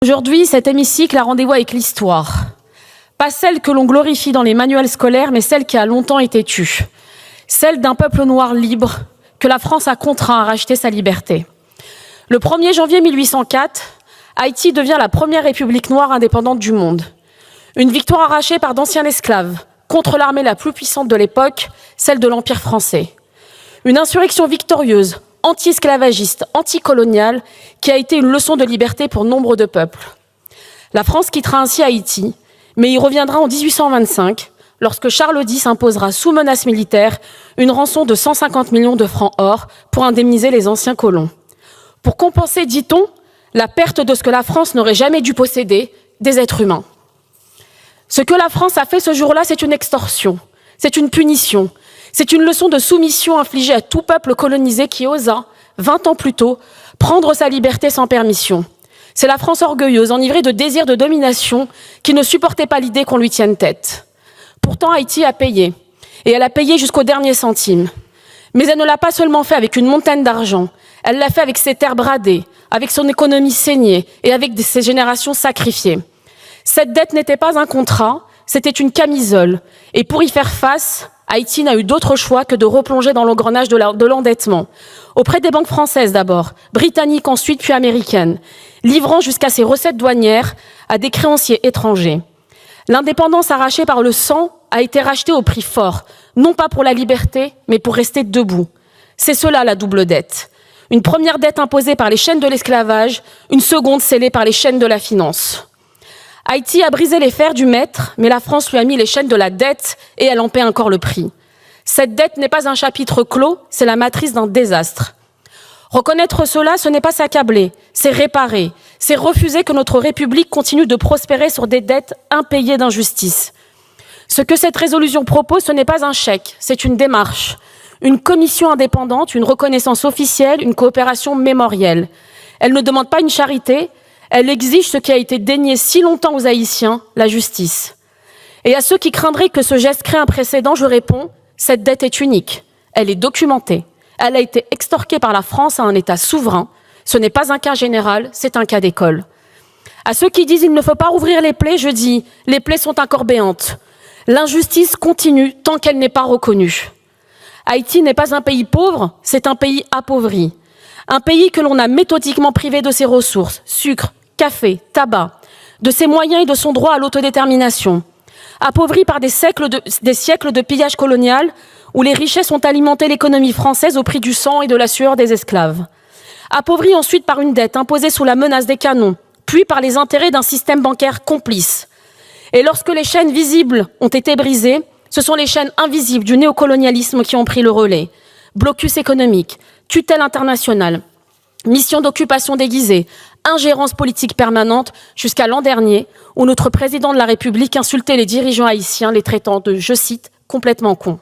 Aujourd'hui, cet hémicycle a rendez-vous avec l'histoire. Pas celle que l'on glorifie dans les manuels scolaires, mais celle qui a longtemps été tue. Celle d'un peuple noir libre que la France a contraint à racheter sa liberté. Le 1er janvier 1804, Haïti devient la première république noire indépendante du monde. Une victoire arrachée par d'anciens esclaves contre l'armée la plus puissante de l'époque, celle de l'Empire français. Une insurrection victorieuse, anti-esclavagiste, anticoloniale, qui a été une leçon de liberté pour nombre de peuples. La France quittera ainsi Haïti, mais y reviendra en 1825, lorsque Charles X imposera sous menace militaire une rançon de 150 millions de francs or pour indemniser les anciens colons. Pour compenser, dit-on, la perte de ce que la France n'aurait jamais dû posséder, des êtres humains. Ce que la France a fait ce jour-là, c'est une extorsion, c'est une punition, c'est une leçon de soumission infligée à tout peuple colonisé qui osa, 20 ans plus tôt, prendre sa liberté sans permission. C'est la France orgueilleuse, enivrée de désir de domination, qui ne supportait pas l'idée qu'on lui tienne tête. Pourtant, Haïti a payé, et elle a payé jusqu'au dernier centime. Mais elle ne l'a pas seulement fait avec une montagne d'argent, elle l'a fait avec ses terres bradées, avec son économie saignée et avec ses générations sacrifiées. Cette dette n'était pas un contrat, c'était une camisole. Et pour y faire face, Haïti n'a eu d'autre choix que de replonger dans l'engrenage de l'endettement. Auprès des banques françaises d'abord, britanniques ensuite, puis américaines, livrant jusqu'à ses recettes douanières à des créanciers étrangers. L'indépendance arrachée par le sang a été rachetée au prix fort, non pas pour la liberté, mais pour rester debout. C'est cela la double dette. Une première dette imposée par les chaînes de l'esclavage, une seconde scellée par les chaînes de la finance. Haïti a brisé les fers du maître, mais la France lui a mis les chaînes de la dette et elle en paie encore le prix. Cette dette n'est pas un chapitre clos, c'est la matrice d'un désastre. Reconnaître cela, ce n'est pas s'accabler, c'est réparer, c'est refuser que notre République continue de prospérer sur des dettes impayées d'injustice. Ce que cette résolution propose, ce n'est pas un chèque, c'est une démarche, une commission indépendante, une reconnaissance officielle, une coopération mémorielle. Elle ne demande pas une charité, elle exige ce qui a été dénié si longtemps aux Haïtiens, la justice. Et à ceux qui craindraient que ce geste crée un précédent, je réponds, cette dette est unique, elle est documentée, elle a été extorquée par la France à un État souverain, ce n'est pas un cas général, c'est un cas d'école. À ceux qui disent il ne faut pas rouvrir les plaies, je dis, les plaies sont encore béantes. L'injustice continue tant qu'elle n'est pas reconnue. Haïti n'est pas un pays pauvre, c'est un pays appauvri. Un pays que l'on a méthodiquement privé de ses ressources, sucre, café, tabac, de ses moyens et de son droit à l'autodétermination. Appauvri par des siècles de pillage colonial où les richesses ont alimenté l'économie française au prix du sang et de la sueur des esclaves. Appauvri ensuite par une dette imposée sous la menace des canons, puis par les intérêts d'un système bancaire complice. Et lorsque les chaînes visibles ont été brisées, ce sont les chaînes invisibles du néocolonialisme qui ont pris le relais. Blocus économique, tutelle internationale, mission d'occupation déguisée, ingérence politique permanente, jusqu'à l'an dernier, où notre président de la République insultait les dirigeants haïtiens, les traitant de, je cite, complètement cons.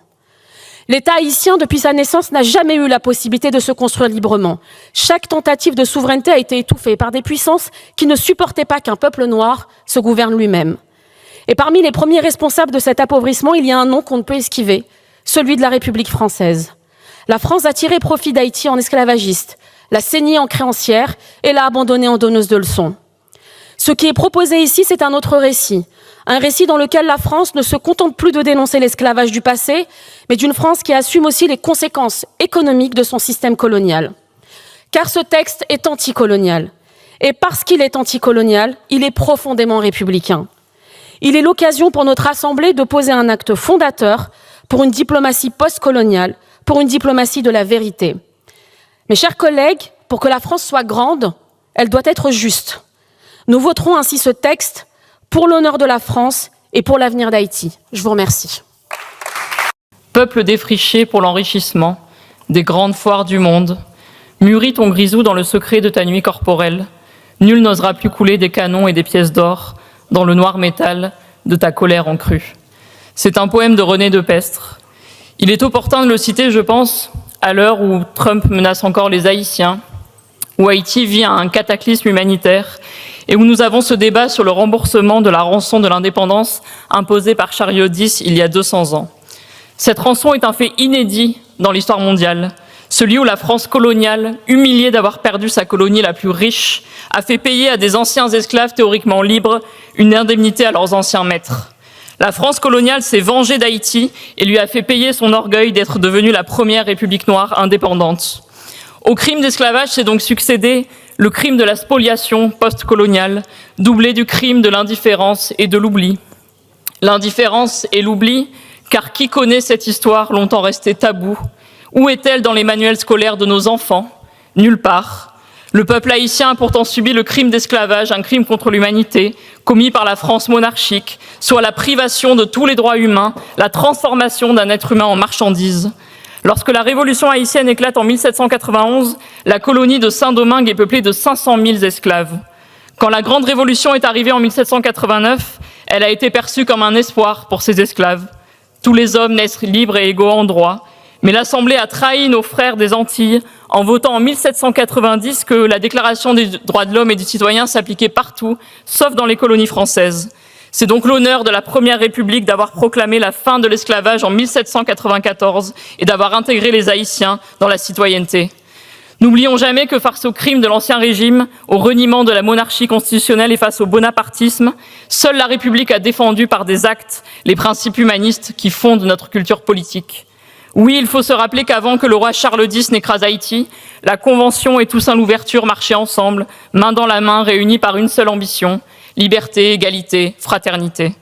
L'État haïtien, depuis sa naissance, n'a jamais eu la possibilité de se construire librement. Chaque tentative de souveraineté a été étouffée par des puissances qui ne supportaient pas qu'un peuple noir se gouverne lui-même. Et parmi les premiers responsables de cet appauvrissement, il y a un nom qu'on ne peut esquiver, celui de la République française. La France a tiré profit d'Haïti en esclavagiste, l'a saigné en créancière et l'a abandonné en donneuse de leçons. Ce qui est proposé ici, c'est un autre récit. Un récit dans lequel la France ne se contente plus de dénoncer l'esclavage du passé, mais d'une France qui assume aussi les conséquences économiques de son système colonial. Car ce texte est anticolonial. Et parce qu'il est anticolonial, il est profondément républicain. Il est l'occasion pour notre Assemblée de poser un acte fondateur pour une diplomatie postcoloniale, pour une diplomatie de la vérité. Mes chers collègues, pour que la France soit grande, elle doit être juste. Nous voterons ainsi ce texte pour l'honneur de la France et pour l'avenir d'Haïti. Je vous remercie. Peuple défriché pour l'enrichissement des grandes foires du monde, mûris ton grisou dans le secret de ta nuit corporelle, nul n'osera plus couler des canons et des pièces d'or dans le noir métal de ta colère en crue. C'est un poème de René Depestre. Il est opportun de le citer, je pense, à l'heure où Trump menace encore les Haïtiens, où Haïti vit un cataclysme humanitaire et où nous avons ce débat sur le remboursement de la rançon de l'indépendance imposée par Charles X il y a 200 ans. Cette rançon est un fait inédit dans l'histoire mondiale. celui où la France coloniale, humiliée d'avoir perdu sa colonie la plus riche, a fait payer à des anciens esclaves théoriquement libres une indemnité à leurs anciens maîtres. La France coloniale s'est vengée d'Haïti et lui a fait payer son orgueil d'être devenue la première république noire indépendante. Au crime d'esclavage s'est donc succédé le crime de la spoliation post-coloniale, doublé du crime de l'indifférence et de l'oubli. L'indifférence et l'oubli, car qui connaît cette histoire longtemps restée taboue? Où est-elle dans les manuels scolaires de nos enfants? Nulle part. Le peuple haïtien a pourtant subi le crime d'esclavage, un crime contre l'humanité, commis par la France monarchique, soit la privation de tous les droits humains, la transformation d'un être humain en marchandise. Lorsque la révolution haïtienne éclate en 1791, la colonie de Saint-Domingue est peuplée de 500 000 esclaves. Quand la grande révolution est arrivée en 1789, elle a été perçue comme un espoir pour ces esclaves. Tous les hommes naissent libres et égaux en droit. Mais l'Assemblée a trahi nos frères des Antilles en votant en 1790 que la Déclaration des droits de l'homme et du citoyen s'appliquait partout, sauf dans les colonies françaises. C'est donc l'honneur de la Première République d'avoir proclamé la fin de l'esclavage en 1794 et d'avoir intégré les Haïtiens dans la citoyenneté. N'oublions jamais que face aux crimes de l'Ancien Régime, au reniement de la monarchie constitutionnelle et face au bonapartisme, seule la République a défendu par des actes les principes humanistes qui fondent notre culture politique. Oui, il faut se rappeler qu'avant que le roi Charles X n'écrase Haïti, la Convention et Toussaint Louverture marchaient ensemble, main dans la main, réunis par une seule ambition, liberté, égalité, fraternité.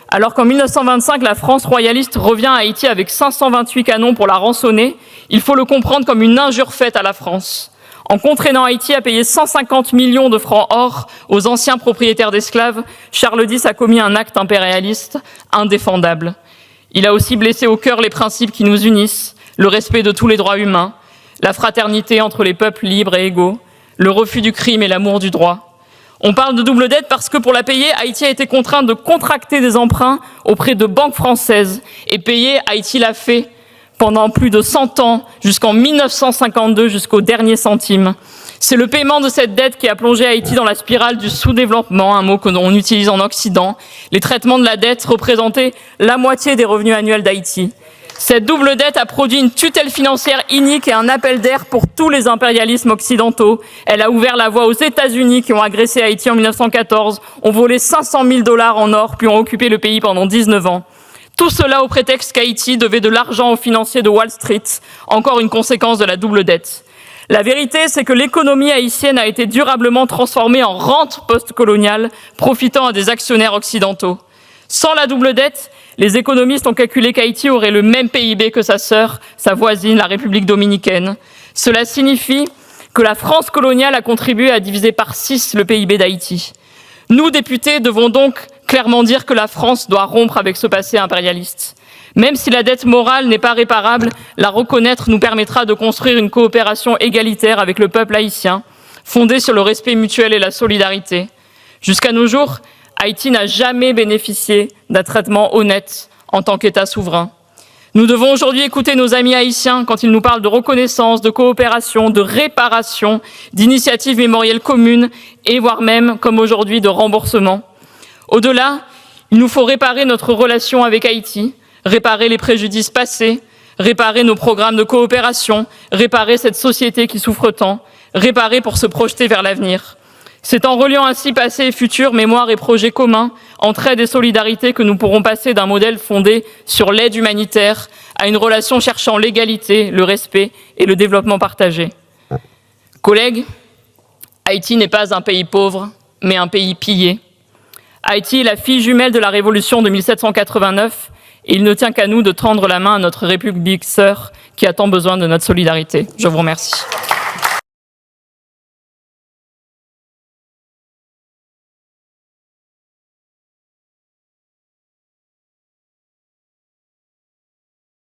Alors qu'en 1925, la France royaliste revient à Haïti avec 528 canons pour la rançonner, il faut le comprendre comme une injure faite à la France. En contraignant Haïti à payer 150 millions de francs or aux anciens propriétaires d'esclaves, Charles X a commis un acte impérialiste indéfendable. Il a aussi blessé au cœur les principes qui nous unissent, le respect de tous les droits humains, la fraternité entre les peuples libres et égaux, le refus du crime et l'amour du droit. On parle de double dette parce que pour la payer, Haïti a été contraint de contracter des emprunts auprès de banques françaises. Et payer, Haïti l'a fait pendant plus de 100 ans, jusqu'en 1952, jusqu'au dernier centime. C'est le paiement de cette dette qui a plongé Haïti dans la spirale du sous-développement, un mot que l'on utilise en Occident. Les traitements de la dette représentaient la moitié des revenus annuels d'Haïti. Cette double dette a produit une tutelle financière inique et un appel d'air pour tous les impérialismes occidentaux. Elle a ouvert la voie aux États-Unis qui ont agressé Haïti en 1914, ont volé 500 000 $ en or, puis ont occupé le pays pendant 19 ans. Tout cela au prétexte qu'Haïti devait de l'argent aux financiers de Wall Street, encore une conséquence de la double dette. La vérité, c'est que l'économie haïtienne a été durablement transformée en rente post-coloniale, profitant à des actionnaires occidentaux. Sans la double dette, les économistes ont calculé qu'Haïti aurait le même PIB que sa sœur, sa voisine, la République dominicaine. Cela signifie que la France coloniale a contribué à diviser par 6 le PIB d'Haïti. Nous, députés, devons donc clairement dire que la France doit rompre avec ce passé impérialiste. Même si la dette morale n'est pas réparable, la reconnaître nous permettra de construire une coopération égalitaire avec le peuple haïtien, fondée sur le respect mutuel et la solidarité. Jusqu'à nos jours, Haïti n'a jamais bénéficié d'un traitement honnête en tant qu'État souverain. Nous devons aujourd'hui écouter nos amis haïtiens quand ils nous parlent de reconnaissance, de coopération, de réparation, d'initiatives mémorielles communes et voire même, comme aujourd'hui, de remboursement. Au-delà, il nous faut réparer notre relation avec Haïti, réparer les préjudices passés, réparer nos programmes de coopération, réparer cette société qui souffre tant, réparer pour se projeter vers l'avenir. C'est en reliant ainsi passé et futur, mémoire et projets communs, entraide et solidarité que nous pourrons passer d'un modèle fondé sur l'aide humanitaire à une relation cherchant l'égalité, le respect et le développement partagé. Collègues, Haïti n'est pas un pays pauvre, mais un pays pillé. Haïti est la fille jumelle de la révolution de 1789 et il ne tient qu'à nous de tendre la main à notre République sœur qui a tant besoin de notre solidarité. Je vous remercie.